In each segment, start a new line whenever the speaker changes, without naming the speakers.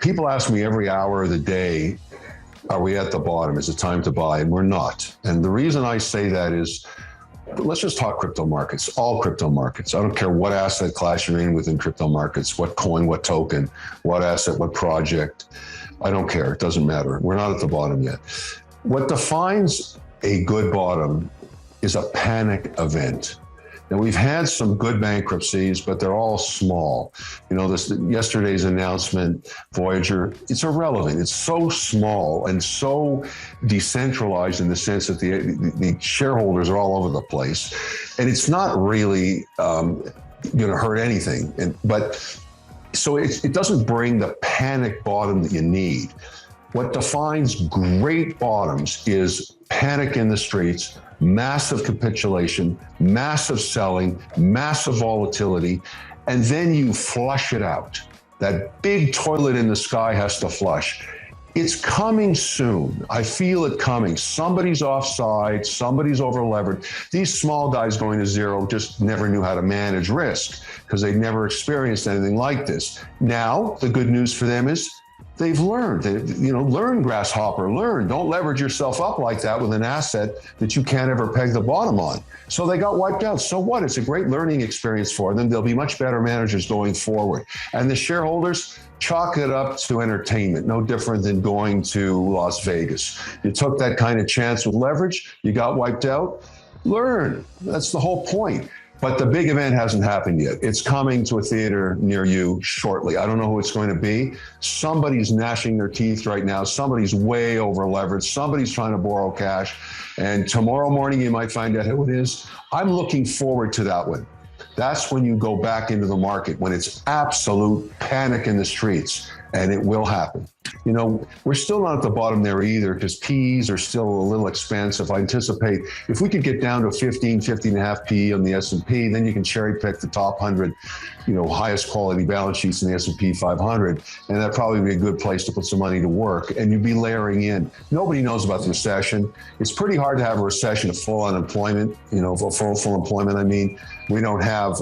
people ask me every hour of the day, are we at the bottom? Is it time to buy? And we're not. And the reason I say that is, let's just talk crypto markets, all crypto markets. I don't care what asset class you're in within crypto markets, what coin, what token, what asset, what project. I don't care. It doesn't matter. We're not at the bottom yet. What defines a good bottom is a panic event. Now, we've had some good bankruptcies, but they're all small. You know, yesterday's announcement, Voyager, it's irrelevant. It's so small and so decentralized in the sense that the shareholders are all over the place. And it's not really going to hurt anything. So it doesn't bring the panic bottom that you need. What defines great bottoms is panic in the streets, massive capitulation, massive selling, massive volatility, and then you flush it out. That big toilet in the sky has to flush. It's coming soon. I feel it coming. Somebody's offside, somebody's over-levered. These small guys going to zero just never knew how to manage risk because they never experienced anything like this. Now, the good news for them is they've learned. Learn, grasshopper, learn. Don't leverage yourself up like that with an asset that you can't ever peg the bottom on. So they got wiped out. So what? It's a great learning experience for them. They'll be much better managers going forward. And the shareholders, chalk it up to entertainment, no different than going to Las Vegas. You took that kind of chance with leverage, you got wiped out. Learn. That's the whole point. But the big event hasn't happened yet. It's coming to a theater near you shortly. I don't know who it's going to be. Somebody's gnashing their teeth right now. Somebody's way over leveraged. Somebody's trying to borrow cash. And tomorrow morning, you might find out who it is. I'm looking forward to that one. That's when you go back into the market, when it's absolute panic in the streets, and it will happen. You know, we're still not at the bottom there either because P's are still a little expensive. I anticipate if we could get down to 15 and a half P on the S&P, then you can cherry pick the top 100, highest quality balance sheets in the S&P 500. And that'd probably be a good place to put some money to work. And you'd be layering in. Nobody knows about the recession. It's pretty hard to have a recession of full unemployment, full employment. I mean, we don't have,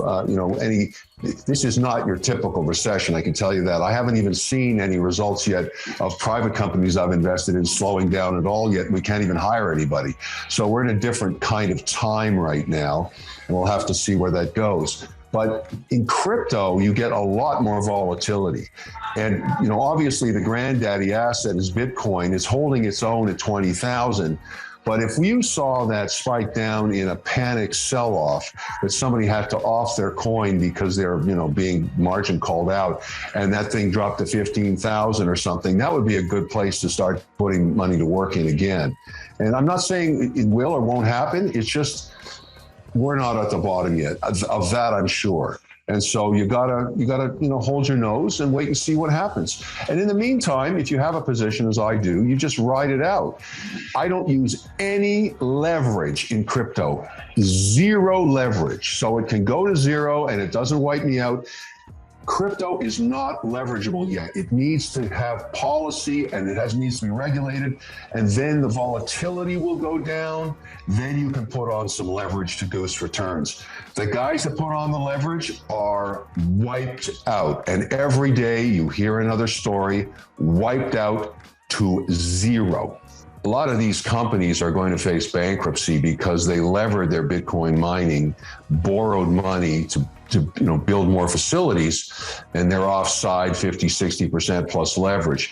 this is not your typical recession. I can tell you that. I haven't even seen any results yet of private companies I've invested in slowing down at all yet. We can't even hire anybody. So we're in a different kind of time right now, and we'll have to see where that goes. But in crypto, you get a lot more volatility. And, obviously the granddaddy asset is Bitcoin. It's holding its own at 20,000. But if you saw that spike down in a panic sell-off, that somebody had to off their coin because they're, being margin called out, and that thing dropped to 15,000 or something, that would be a good place to start putting money to work in again. And I'm not saying it will or won't happen. It's just, we're not at the bottom yet. Of that, I'm sure. And so you gotta, hold your nose and wait and see what happens. And in the meantime, if you have a position, as I do, you just ride it out. I don't use any leverage in crypto, zero leverage. So it can go to zero and it doesn't wipe me out. Crypto is not leverageable yet. It needs to have policy and it needs to be regulated. And then the volatility will go down. Then you can put on some leverage to goose returns. The guys that put on the leverage are wiped out. And every day you hear another story, wiped out to zero. A lot of these companies are going to face bankruptcy because they levered their Bitcoin mining, borrowed money to build more facilities, and they're offside 50, 60% plus leverage.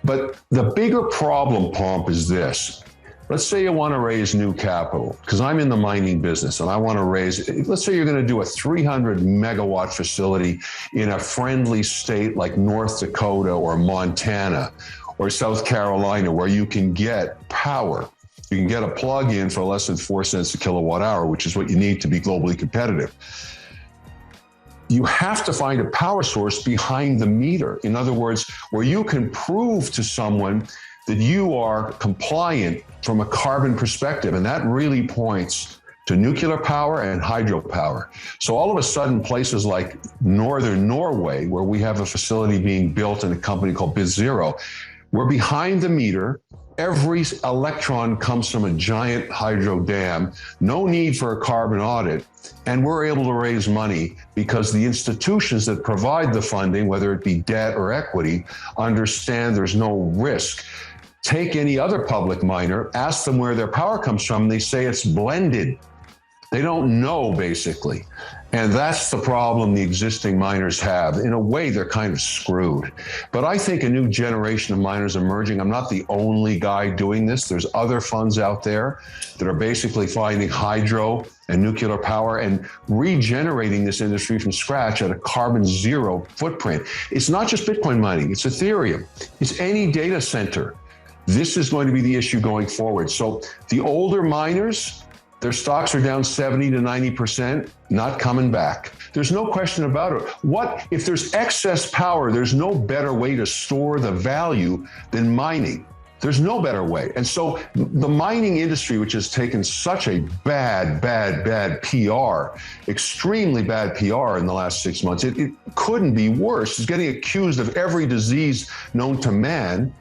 But the bigger problem, Pomp, is this. Let's say you want to raise new capital, because I'm in the mining business and I want to raise, let's say you're going to do a 300 megawatt facility in a friendly state like North Dakota or Montana or South Carolina, where you can get power. You can get a plug-in for less than 4 cents a kilowatt hour, which is what you need to be globally competitive. You have to find a power source behind the meter. In other words, where you can prove to someone that you are compliant from a carbon perspective. And that really points to nuclear power and hydropower. So all of a sudden, places like northern Norway, where we have a facility being built in a company called Biz+, we're behind the meter. Every electron comes from a giant hydro dam, no need for a carbon audit, and we're able to raise money because the institutions that provide the funding, whether it be debt or equity, understand there's no risk. Take any other public miner, ask them where their power comes from, they say it's blended. They don't know, basically. And that's the problem the existing miners have. In a way, they're kind of screwed. But I think a new generation of miners emerging. I'm not the only guy doing this. There's other funds out there that are basically finding hydro and nuclear power and regenerating this industry from scratch at a carbon zero footprint. It's not just Bitcoin mining, it's Ethereum, it's any data center. This is going to be the issue going forward. So the older miners, their stocks are down 70 to 90%, not coming back. There's no question about it. What if there's excess power? There's no better way to store the value than mining. There's no better way. And so the mining industry, which has taken such a bad PR, extremely bad PR in the last 6 months, it couldn't be worse. It's getting accused of every disease known to man.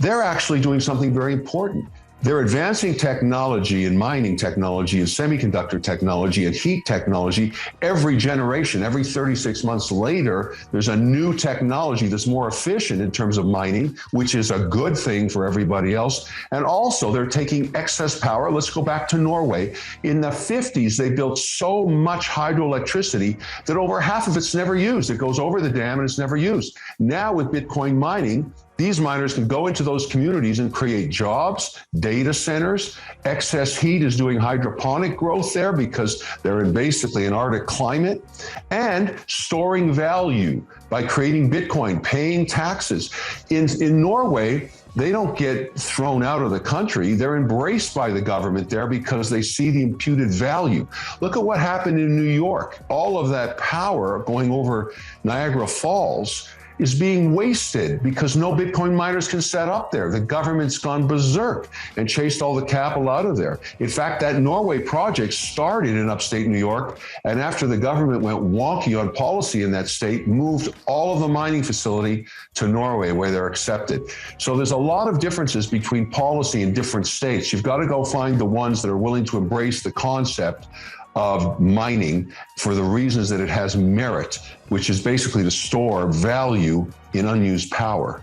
They're actually doing something very important. They're advancing technology and mining technology and semiconductor technology and heat technology every generation. Every 36 months later, there's a new technology that's more efficient in terms of mining, which is a good thing for everybody else. And also, they're taking excess power. Let's go back to Norway. In the 50s, they built so much hydroelectricity that over half of it's never used. It goes over the dam and it's never used. Now with Bitcoin mining, these miners can go into those communities and create jobs, data centers. Excess heat is doing hydroponic growth there because they're in basically an Arctic climate, and storing value by creating Bitcoin, paying taxes. In Norway, they don't get thrown out of the country. They're embraced by the government there because they see the imputed value. Look at what happened in New York. All of that power going over Niagara Falls is being wasted because no Bitcoin miners can set up there. The government's gone berserk and chased all the capital out of there. In fact, that Norway project started in upstate New York, and after the government went wonky on policy in that state, moved all of the mining facility to Norway where they're accepted. So there's a lot of differences between policy in different states. You've got to go find the ones that are willing to embrace the concept of mining for the reasons that it has merit, which is basically to store value in unused power.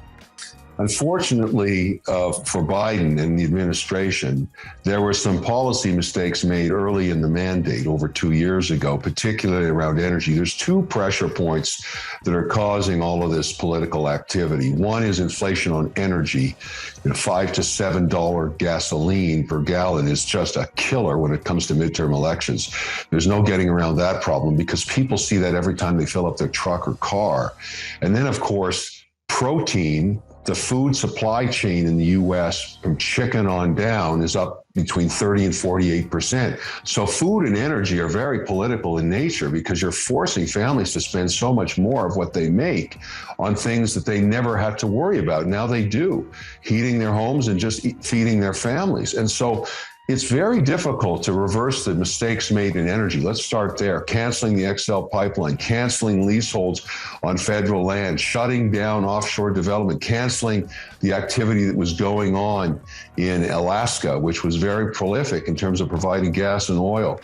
Unfortunately, for Biden and the administration, there were some policy mistakes made early in the mandate over 2 years ago, particularly around energy. There's two pressure points that are causing all of this political activity. One is inflation on energy. $5 to $7 gasoline per gallon is just a killer when it comes to midterm elections. There's no getting around that problem because people see that every time they fill up their truck or car. And then, of course, protein. The food supply chain in the US from chicken on down is up between 30 and 48%. So food and energy are very political in nature because you're forcing families to spend so much more of what they make on things that they never had to worry about. Now they do, heating their homes and just feeding their families. And so it's very difficult to reverse the mistakes made in energy. Let's start there. Canceling the XL pipeline, canceling leaseholds on federal land, shutting down offshore development, canceling the activity that was going on in Alaska, which was very prolific in terms of providing gas and oil,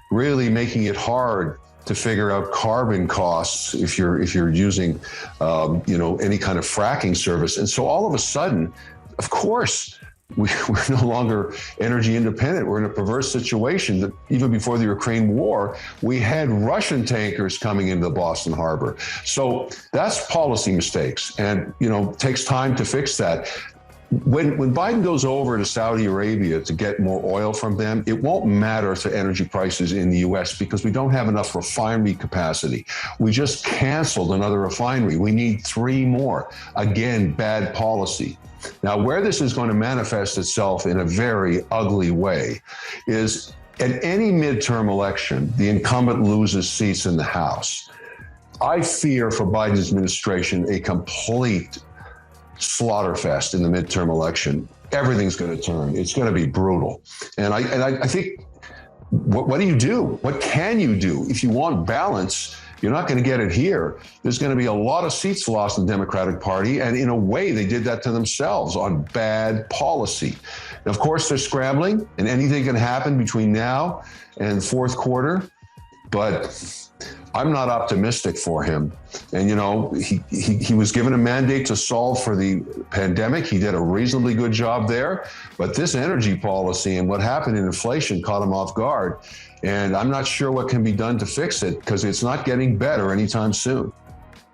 really making it hard to figure out carbon costs if you're using any kind of fracking service. And so all of a sudden, of course, we're no longer energy independent. We're in a perverse situation that even before the Ukraine war, we had Russian tankers coming into the Boston Harbor. So that's policy mistakes, and it takes time to fix that. When Biden goes over to Saudi Arabia to get more oil from them, it won't matter to energy prices in the US because we don't have enough refinery capacity. We just canceled another refinery. We need 3 more. Again, bad policy. Now, where this is going to manifest itself in a very ugly way is at any midterm election, the incumbent loses seats in the House. I fear for Biden's administration a complete slaughterfest in the midterm election. Everything's going to turn. It's going to be brutal. And I think, what do you do? What can you do? If you want balance, You're not going to get it here. There's going to be a lot of seats lost in the Democratic Party. And in a way, they did that to themselves on bad policy. And of course, they're scrambling, and anything can happen between now and fourth quarter. But I'm not optimistic for him. And, you know, he was given a mandate to solve for the pandemic. He did a reasonably good job there. But this energy policy and what happened in inflation caught him off guard. And I'm not sure what can be done to fix it, because it's not getting better anytime soon.